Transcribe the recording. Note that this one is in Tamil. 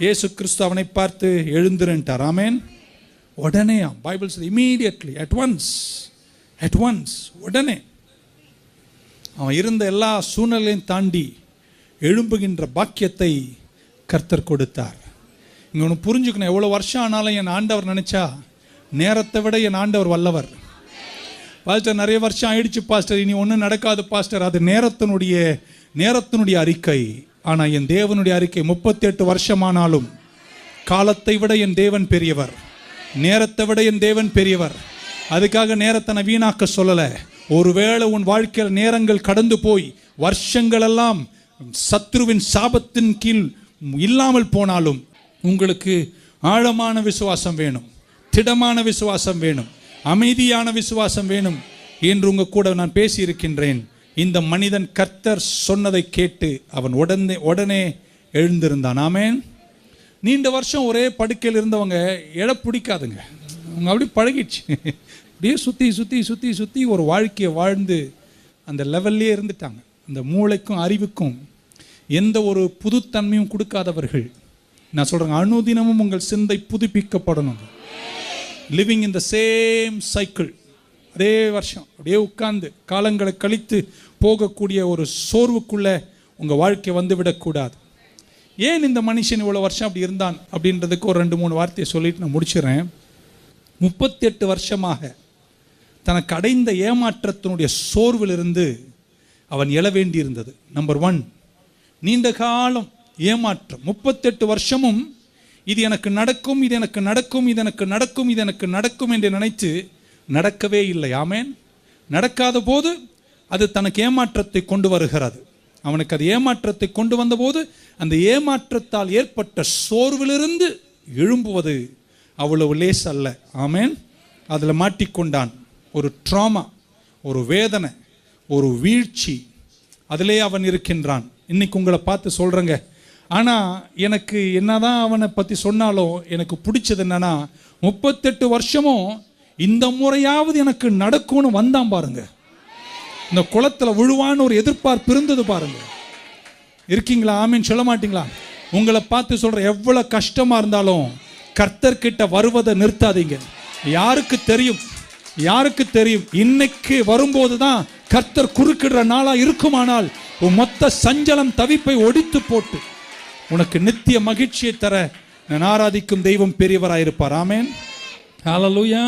இயேசு கிறிஸ்து அவனை பார்த்து எழுந்திருந்தார். ஆமென். உடனே பைபிள் சொல்லுது இமீடியட்லி, அட் ஒன்ஸ் உடனே அவன் இருந்த எல்லா சூழ்நிலையும் தாண்டி எழும்புகின்ற பாக்கியத்தை கர்த்தர் கொடுத்தார். இங்கே ஒன்று புரிஞ்சுக்கணும், எவ்வளோ வருஷம் ஆனாலும் என் ஆண்டவர் நினச்சா நேரத்தை விட என் ஆண்டவர் வல்லவர். பாஸ்டர் நிறைய வருஷம் ஆயிடுச்சு பாஸ்டர், இனி ஒன்றும் நடக்காது பாஸ்டர், அது நேரத்தினுடைய அறிக்கை. ஆனால் என் தேவனுடைய அறிக்கை 38 வருஷமானாலும் காலத்தை விட என் தேவன் பெரியவர், நேரத்தை விட என் தேவன் பெரியவர். அதுக்காக நேரத்தை நான் வீணாக்க சொல்லலை. ஒருவேளை உன் வாழ்க்கையில் நேரங்கள் கடந்து போய் வருஷங்கள் எல்லாம் சத்ருவின் சாபத்தின் கீழ் இல்லாமல் போனாலும் உங்களுக்கு ஆழமான விசுவாசம் வேணும், திடமான விசுவாசம் வேணும், அமைதியான விசுவாசம் வேணும் என்று உங்க கூட நான் பேசியிருக்கின்றேன். இந்த மனிதன் கர்த்தர் சொன்னதை கேட்டு அவன் உடனே எழுந்திருந்தான். ஆமென். நீண்ட வருஷம் ஒரே படுக்கையில் இருந்தவங்க எழ பிடிக்காதுங்க, அவங்க அப்படி பழகிடுச்சு. அப்படியே சுற்றி ஒரு வாழ்க்கையை வாழ்ந்து அந்த லெவல்லே இருந்துட்டாங்க. அந்த மூளைக்கும் அறிவுக்கும் எந்த ஒரு புதுத்தன்மையும் கொடுக்காதவர்கள். நான் சொல்கிறேன், அனுதினமும் உங்கள் சிந்தை புதுப்பிக்கப்படணும். Living in the same cycle, அதே வருஷம் அப்படியே உட்கார்ந்து காலங்களை கழித்து போகக்கூடிய ஒரு சோர்வுக்குள்ளே உங்கள் வாழ்க்கை வந்து விடக்கூடாது. ஏன் இந்த மனுஷன் இவ்வளோ வருஷம் அப்படி இருந்தான் அப்படின்றதுக்கு ஒரு 2-3 வார்த்தையை சொல்லிட்டு நான் முடிச்சிடறேன். 38 வருஷமாக தனக்கு அடைந்த ஏமாற்றத்தினுடைய சோர்விலிருந்து அவன் எழ வேண்டியிருந்தது. நம்பர் 1, நீண்ட காலம் ஏமாற்றம். 38 வருஷமும் இது எனக்கு நடக்கும், இது எனக்கு நடக்கும், இது எனக்கு நடக்கும், இது எனக்கு நடக்கும் என்று நினைத்து நடக்கவே இல்லை. ஆமென். நடக்காத போது அது தனக்கு ஏமாற்றத்தை கொண்டு வருகிறது. அவனுக்கு அது ஏமாற்றத்தை கொண்டு வந்தபோது அந்த ஏமாற்றத்தால் ஏற்பட்ட சோர்விலிருந்து எழும்புவது அவ்வளவு லேஸ் அல்ல. ஆமென். அதில் மாட்டிக்கொண்டான். ஒரு ட்ராமா, ஒரு வேதனை, ஒரு வீழ்ச்சி, அதிலே அவன் இருக்கின்றான். இன்னைக்கு உங்களை பார்த்து சொல்கிறேங்க, ஆனால் எனக்கு என்னதான் அவனை பற்றி சொன்னாலும் எனக்கு பிடிச்சது என்னன்னா, 38 வருஷமும் இந்த முறையாவது எனக்கு நடக்கும்னு வந்தான் பாருங்க. இந்த குளத்தில் விழுவான்னு ஒரு எதிர்பார்ப்பு இருந்தது பாருங்க. இருக்கீங்களா? ஆமீன் சொல்ல மாட்டீங்களா? உங்களை பார்த்து சொல்ற, எவ்வளவு கஷ்டமா இருந்தாலும் கர்த்தர்கிட்ட வருவதை நிறுத்தாதீங்க. யாருக்கு தெரியும் இன்னைக்கு வரும்போது தான் கர்த்தர் குறுக்கிடுற நாளா இருக்குமானால் உன் மொத்த சஞ்சலம் தவிப்பை ஒடித்து போட்டு உனக்கு நித்திய மகிழ்ச்சியை தர நான் ஆராதிக்கும் தெய்வம் பெரியவராயிருப்பார். ஆமென். ஹல்லேலூயா.